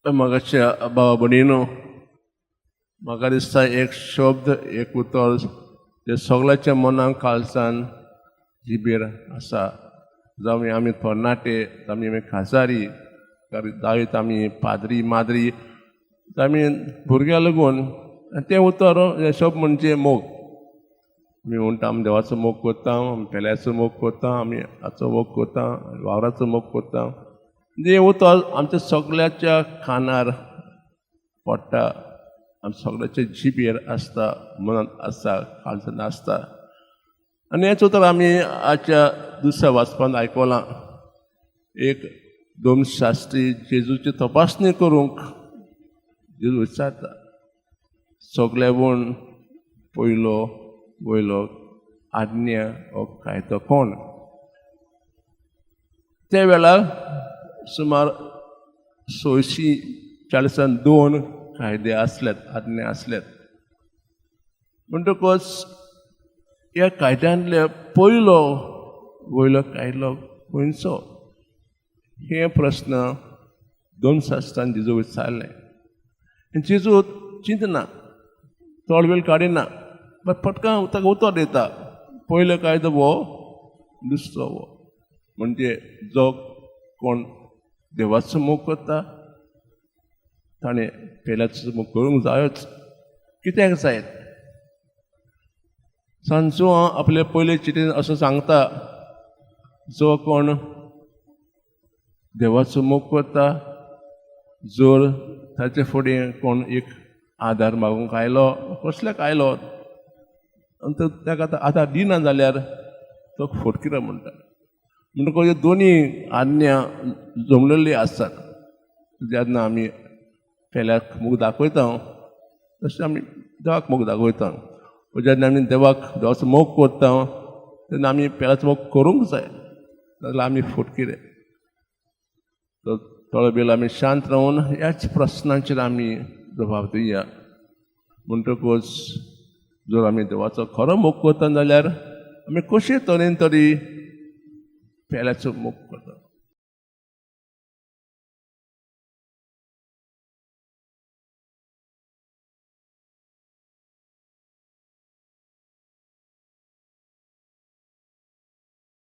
म्हागाच्या भावा भयणीनो, म्हाका दिसता एक शब्द एक उतर जे सगळ्याच्या मनाक काळजान जिबेर आसा. जावं आमी तरणाटे, जावं आमी खासारी, जावं आमी पाद्री माद्री, जावं आमी भुरग्यां लागून तें उतर हें शब्द म्हणजे मोग. आमी म्हणटा आमी देवाचो मोग करता, आमी पेल्याचो मोग करता, आमी हाचो मोग करता, वावराचो मोग करता. जें उतर आमच्या सगळ्याच्या कानार पडटा, आमी सगळ्याच्या जिबेर आसता, मनांत आसता, काळजांत आसता. आनी हेंच उतर आमी आजच्या दुसऱ्या वाचपांत आयकलां. एक दोन शास्त्री जेजूची तपासणी करूंक जेजू विचारता, सगळ्यावून पयलो वयलो आज्ञा हो कायदो कोण? त्या वेळार सुमार 642 कायदे आसलेत, आज्ञा आसलेत. म्हणटकच ह्या कायद्यांतले पयलो वयलो कायदो खंयचो? हे प्रस्न दोन शास्त्रान जेजू विचारले. जेजू चिंतना, तोळवेल काडिना, बट पटकन ताका उतर दिता. पयलो कायदो हो, दुसरो हो. म्हणजे जो कोण देवाचो मोग करता ताणें पेल्याचो मोग करूंक जायोच. कित्याक जायत? सांजचो हांव आपले पयले चिठीन असो सांगता, जो कोण देवाचो मोग करता, जर ताचे फुडें कोण एक आदार मागूंक आयलो, कसल्याक आयलो, आनी ताका आदार दिना जाल्यार तो फटकिरो म्हणटा. म्हणटकच ह्यो दोनी आज्ञा जमलेली आसतात. जेन्ना आमी पेल्याक मोग दाखयता तशें आमी देवाक मोग दाखयता. जेन्ना आमी देवाचो मोग करता तेन्ना आमी पेल्याचो मोग करूंक जाय, नाजाल्यार आमी फटकिरे. थोडो वेळ आमी शांत रावन ह्याच प्रस्नांचेर आमी जबाब दिवया. म्हणटकच जर आमी देवाचो खरो मोग करता जाल्यार आमी कशे तरेन तरी पेल्याचो मोग करता.